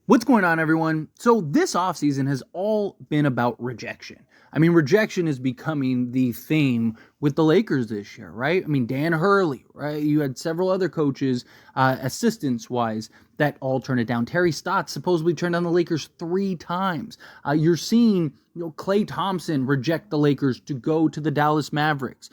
What's going on, everyone? So this offseason has all been about rejection. I mean, rejection is becoming the theme with the Lakers this year, right? I mean, Dan Hurley, right? You had several other coaches, assistants-wise, that all turned it down. Terry Stotts supposedly turned down the Lakers 3 times. You're seeing Klay Thompson reject the Lakers to go to the Dallas Mavericks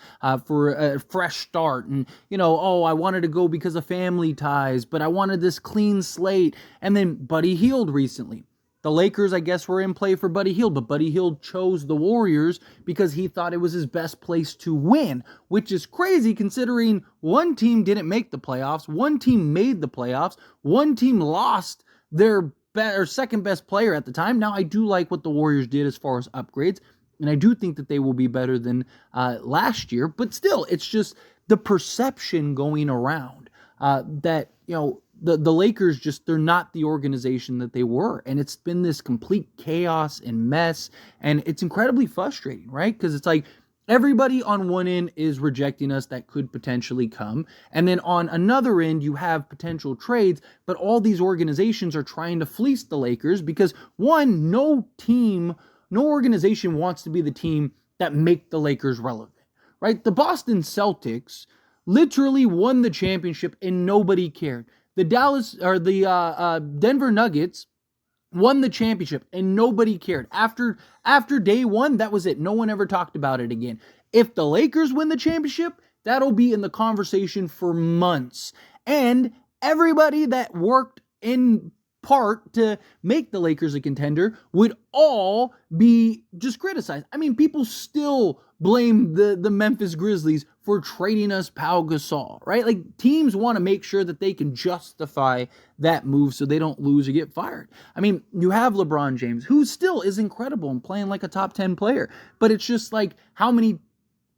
for a fresh start. And, I wanted to go because of family ties, but I wanted this clean slate. And then Buddy Hield recently. The Lakers, I guess, were in play for Buddy Hield, but Buddy Hield chose the Warriors because he thought it was his best place to win, which is crazy considering one team didn't make the playoffs, one team made the playoffs, one team lost their second best player at the time. Now, I do like what the Warriors did as far as upgrades, and I do think that they will be better than last year, but still, it's just the perception going around that, the Lakers they're not the organization that they were. And it's been this complete chaos and mess. And it's incredibly frustrating, right? Because it's like everybody on one end is rejecting us that could potentially come. And then on another end, you have potential trades. But all these organizations are trying to fleece the Lakers because, one, no organization wants to be the team that make the Lakers relevant, right? The Boston Celtics literally won the championship and nobody cared. The Denver Nuggets won the championship and nobody cared. After day one, that was it. No one ever talked about it again. If the Lakers win the championship, that'll be in the conversation for months. And everybody that worked in part to make the Lakers a contender would all be just criticized. I mean, people still blame the Memphis Grizzlies for trading us Pau Gasol, right? Like, teams want to make sure that they can justify that move so they don't lose or get fired. I mean, you have LeBron James, who still is incredible and playing like a top 10 player, but it's just like, how many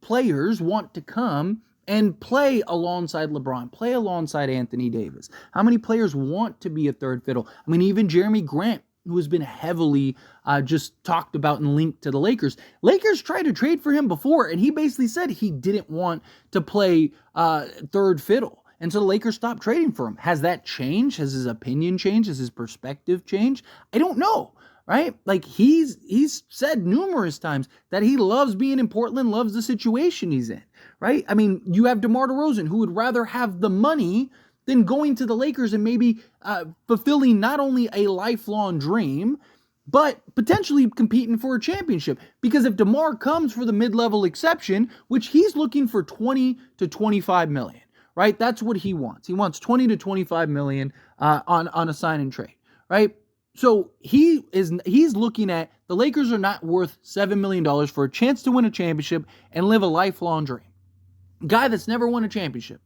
players want to come and play alongside LeBron, play alongside Anthony Davis? How many players want to be a third fiddle? I mean, even Jeremy Grant, who has been heavily just talked about and linked to the Lakers. Lakers tried to trade for him before, and he basically said he didn't want to play third fiddle. And so the Lakers stopped trading for him. Has that changed? Has his opinion changed? Has his perspective changed? I don't know. Right? Like, he's said numerous times that he loves being in Portland, loves the situation he's in. Right? I mean, you have DeMar DeRozan, who would rather have the money than going to the Lakers and maybe fulfilling not only a lifelong dream, but potentially competing for a championship. Because if DeMar comes for the mid-level exception, which he's looking for 20 to 25 million, right? That's what he wants. He wants 20 to 25 million on a sign and trade, right? So he's looking at the Lakers are not worth $7 million for a chance to win a championship and live a lifelong dream. Guy that's never won a championship.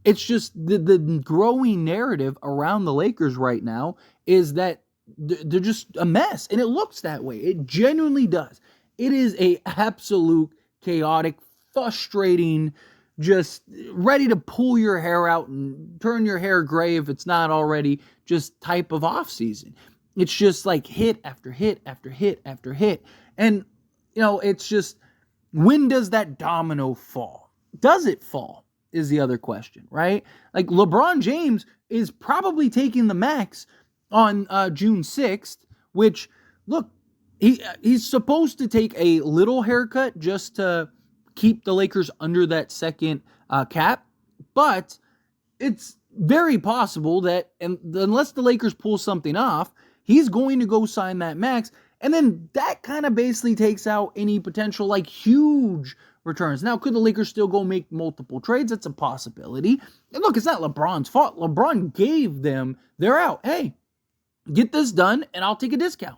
It's just the growing narrative around the Lakers right now is that they're just a mess. And it looks that way. It genuinely does. It is a absolute chaotic, frustrating, just ready to pull your hair out and turn your hair gray if it's not already, just type of offseason. It's just like hit after hit after hit after hit. And, it's just, when does that domino fall? Does it fall? Is the other question, right? Like, LeBron James is probably taking the max on June 6th, which, look, he's supposed to take a little haircut just to keep the Lakers under that second cap, but it's very possible that, and unless the Lakers pull something off, he's going to go sign that max, and then that kind of basically takes out any potential, like, huge returns. Now, could the Lakers still go make multiple trades? That's a possibility. And look, it's not LeBron's fault. LeBron gave them their out. Hey, get this done, and I'll take a discount.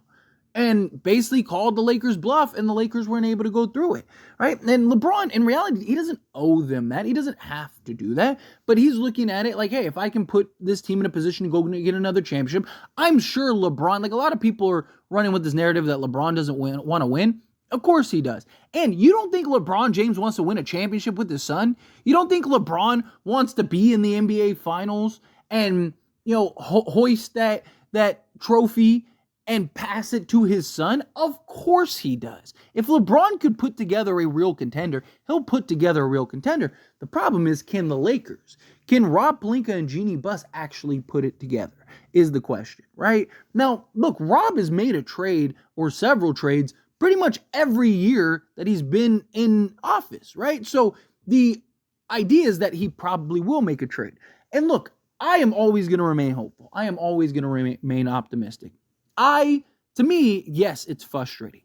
And basically called the Lakers bluff, and the Lakers weren't able to go through it, right? And LeBron, in reality, he doesn't owe them that. He doesn't have to do that, but he's looking at it like, hey, if I can put this team in a position to go get another championship, I'm sure LeBron, like, a lot of people are running with this narrative that LeBron doesn't want to win. Of course he does. And you don't think LeBron James wants to win a championship with his son? You don't think LeBron wants to be in the NBA Finals and, hoist that trophy and pass it to his son? Of course he does. If LeBron could put together a real contender, he'll put together a real contender. The problem is, can the Lakers? Can Rob Pelinka and Jeannie Buss actually put it together is the question, right? Now, look, Rob has made a trade or several trades pretty much every year that he's been in office, right? So the idea is that he probably will make a trade. And look, I am always going to remain hopeful. I am always going to remain optimistic. To me, yes, it's frustrating.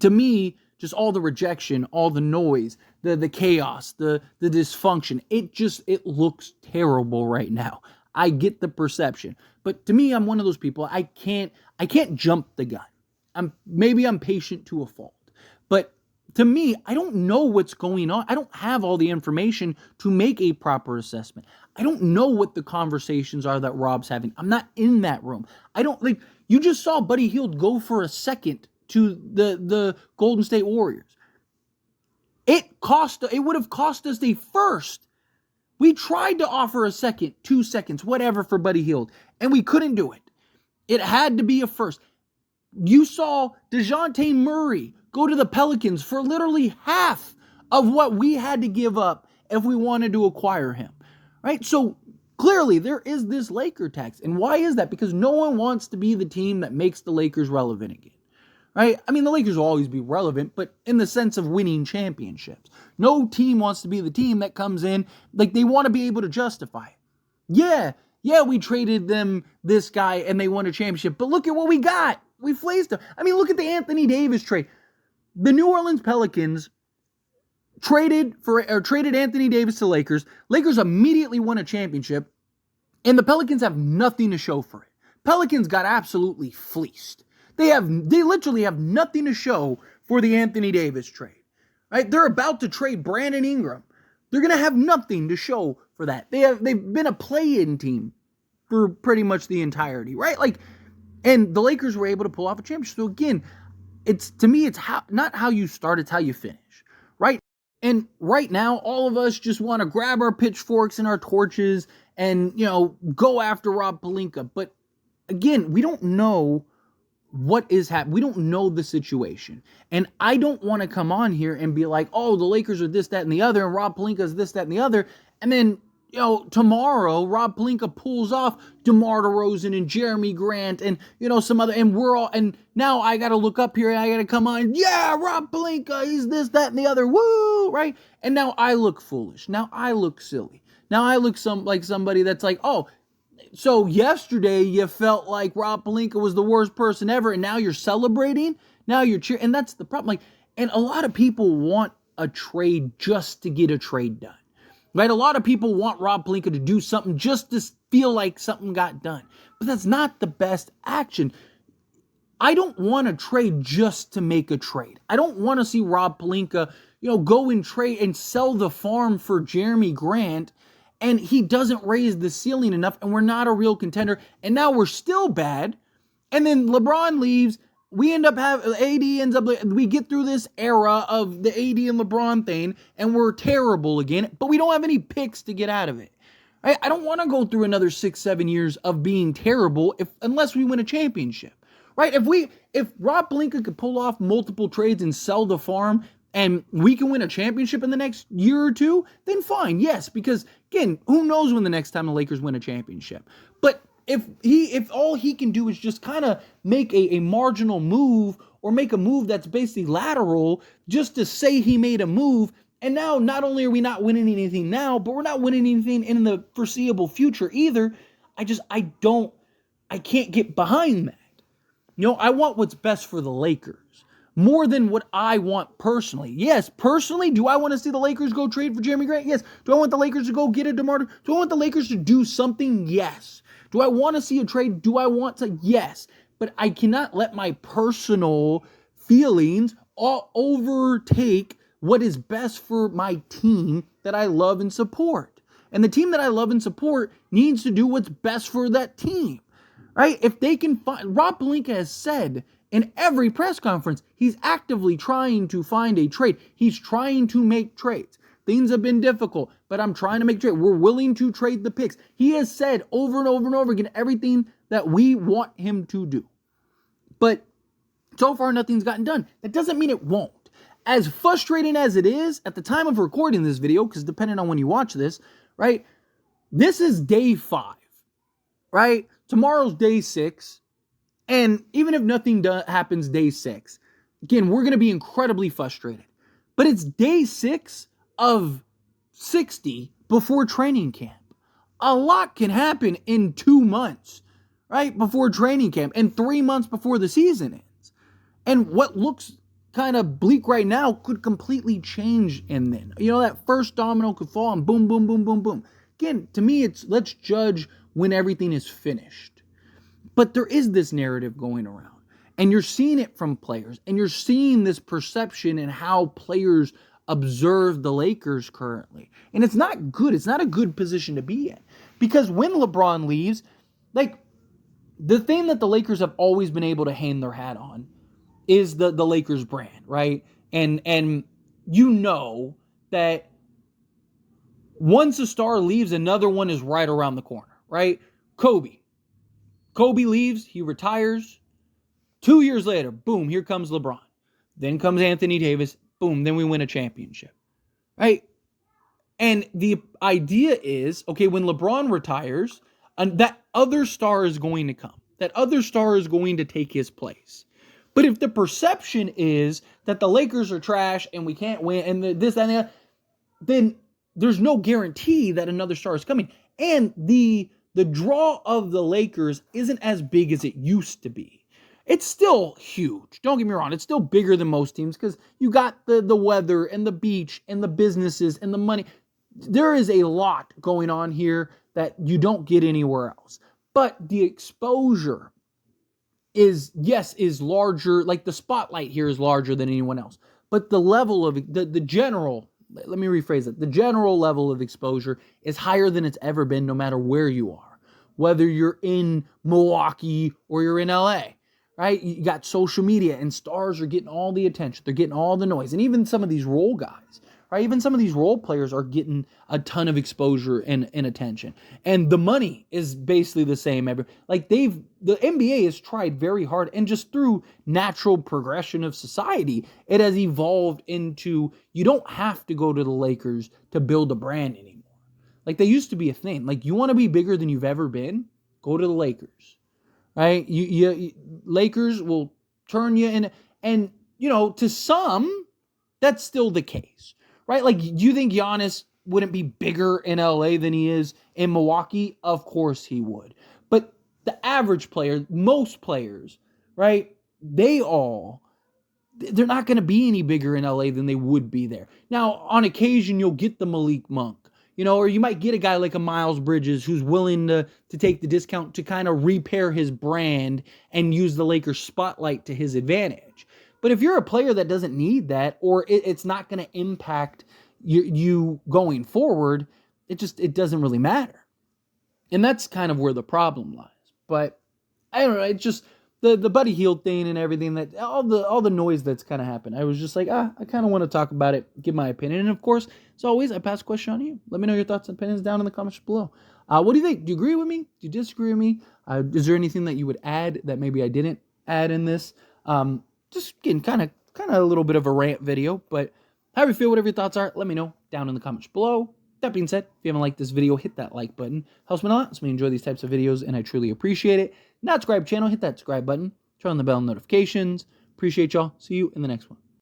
To me, just all the rejection, all the noise, the chaos, the dysfunction, it looks terrible right now. I get the perception. But to me, I'm one of those people, I can't jump the gun. Maybe I'm patient to a fault. But to me, I don't know what's going on. I don't have all the information to make a proper assessment. I don't know what the conversations are that Rob's having. I'm not in that room. You just saw Buddy Hield go for a second to the Golden State Warriors. It would have cost us a first. We tried to offer a second, 2 seconds, whatever for Buddy Hield, and we couldn't do it. It had to be a first. You saw DeJounte Murray go to the Pelicans for literally half of what we had to give up if we wanted to acquire him, right? So clearly there is this Laker tax. And why is that? Because no one wants to be the team that makes the Lakers relevant again. Right? I mean, the Lakers will always be relevant, but in the sense of winning championships. No team wants to be the team that comes in, they want to be able to justify it. Yeah, we traded them this guy and they won a championship, but look at what we got. We fleeced them. I mean, look at the Anthony Davis trade. The New Orleans Pelicans traded Anthony Davis to Lakers. Lakers immediately won a championship, and the Pelicans have nothing to show for it. Pelicans got absolutely fleeced. They literally have nothing to show for the Anthony Davis trade, right? They're about to trade Brandon Ingram. They're going to have nothing to show for that. They've been a play-in team for pretty much the entirety, right? And the Lakers were able to pull off a championship. So again, to me, it's not how you start, it's how you finish, right? And right now, all of us just want to grab our pitchforks and our torches and, go after Rob Pelinka. But again, we don't know what is happening. We don't know the situation. And I don't want to come on here and be like, oh, the Lakers are this, that, and the other, and Rob Pelinka is this, that, and the other. And then, tomorrow, Rob Pelinka pulls off DeMar DeRozan and Jeremy Grant and, some other, and now I got to look up here and I got to come on, yeah, Rob Pelinka, he's this, that, and the other, woo, right? And now I look foolish. Now I look silly. Now I look like somebody that's like, oh, so yesterday you felt like Rob Pelinka was the worst person ever, and now you're celebrating? Now you're cheering? And that's the problem. And a lot of people want a trade just to get a trade done. Right? A lot of people want Rob Pelinka to do something just to feel like something got done. But that's not the best action. I don't want to trade just to make a trade. I don't want to see Rob Pelinka, go and trade and sell the farm for Jeremy Grant, and he doesn't raise the ceiling enough, and we're not a real contender, and now we're still bad, and then LeBron leaves, we get through this era of the AD and LeBron thing, and we're terrible again, but we don't have any picks to get out of it. Right? I don't want to go through another 6-7 years of being terrible unless we win a championship. Right? If Rob Pelinka could pull off multiple trades and sell the farm, and we can win a championship in the next year or two, then fine, yes, because again, who knows when the next time the Lakers win a championship. But if all he can do is just kind of make a marginal move or make a move that's basically lateral just to say he made a move, and now not only are we not winning anything now, but we're not winning anything in the foreseeable future either, I can't get behind that. I want what's best for the Lakers more than what I want personally. Yes, personally, do I want to see the Lakers go trade for Jeremy Grant? Yes. Do I want the Lakers to go get a DeMar? Do I want the Lakers to do something? Yes. Do I want to see a trade? Do I want to? Yes. But I cannot let my personal feelings all overtake what is best for my team that I love and support. And the team that I love and support needs to do what's best for that team. Right? If they can find, Rob Pelinka has said in every press conference, he's actively trying to find a trade. He's trying to make trades. Things have been difficult, but I'm trying to make trade. We're willing to trade the picks. He has said over and over and over again everything that we want him to do. But so far, nothing's gotten done. That doesn't mean it won't. As frustrating as it is at the time of recording this video, because depending on when you watch this, right? This is day 5, right? Tomorrow's day 6. And even if nothing happens day 6, again, we're going to be incredibly frustrated. But it's day 6 of 60 before training camp. A lot can happen in 2 months, right? Before training camp and 3 months before the season ends. And what looks kind of bleak right now could completely change in then. That first domino could fall and boom, boom, boom, boom, boom. Again, to me, it's let's judge when everything is finished. But there is this narrative going around. And you're seeing it from players. And you're seeing this perception in how players observe the Lakers currently. And it's not good. It's not a good position to be in. Because when LeBron leaves, the thing that the Lakers have always been able to hang their hat on is the Lakers brand, right? And you know that once a star leaves, another one is right around the corner, right? Kobe leaves, he retires. 2 years later, boom, here comes LeBron. Then comes Anthony Davis, boom, then we win a championship, right? And the idea is, okay, when LeBron retires, that other star is going to come. That other star is going to take his place. But if the perception is that the Lakers are trash and we can't win and this, that, and that, then there's no guarantee that another star is coming. And the draw of the Lakers isn't as big as it used to be. It's still huge. Don't get me wrong. It's still bigger than most teams because you got the weather and the beach and the businesses and the money. There is a lot going on here that you don't get anywhere else. But the exposure is larger. Like the spotlight here is larger than anyone else. But the level of the general, let me rephrase it. The general level of exposure is higher than it's ever been no matter where you are. Whether you're in Milwaukee or you're in LA. Right? You got social media and stars are getting all the attention. They're getting all the noise. And even some of these role guys, right? Even some of these role players are getting a ton of exposure and attention. And the money is basically the same. The NBA has tried very hard, and just through natural progression of society, it has evolved into you don't have to go to the Lakers to build a brand anymore. Like they used to be a thing. Like you want to be bigger than you've ever been? Go to the Lakers. Right? You Lakers will turn you in. And, to some, that's still the case. Right? Like, do you think Giannis wouldn't be bigger in LA than he is in Milwaukee? Of course he would. But the average player, most players, right? They're not going to be any bigger in LA than they would be there. Now, on occasion, you'll get the Malik Monk. Or you might get a guy like a Miles Bridges who's willing to take the discount to kind of repair his brand and use the Lakers spotlight to his advantage. But if you're a player that doesn't need that, or it's not going to impact you going forward, it doesn't really matter. And that's kind of where the problem lies. But I don't know, it's just the Buddy Hield thing and everything, that all the noise that's kind of happened. I was just like, I kind of want to talk about it, give my opinion. And of course, as always, I pass the question on to you. Let me know your thoughts and opinions down in the comments below. What do you think? Do you agree with me? Do you disagree with me? Is there anything that you would add that maybe I didn't add in this? Just getting kind of a little bit of a rant video, but however you feel, whatever your thoughts are, let me know down in the comments below. That being said, if you haven't liked this video, hit that like button. Helps me a lot. Helps me enjoy these types of videos, and I truly appreciate it. Not subscribe channel, hit that subscribe button. Turn on the bell notifications. Appreciate y'all. See you in the next one.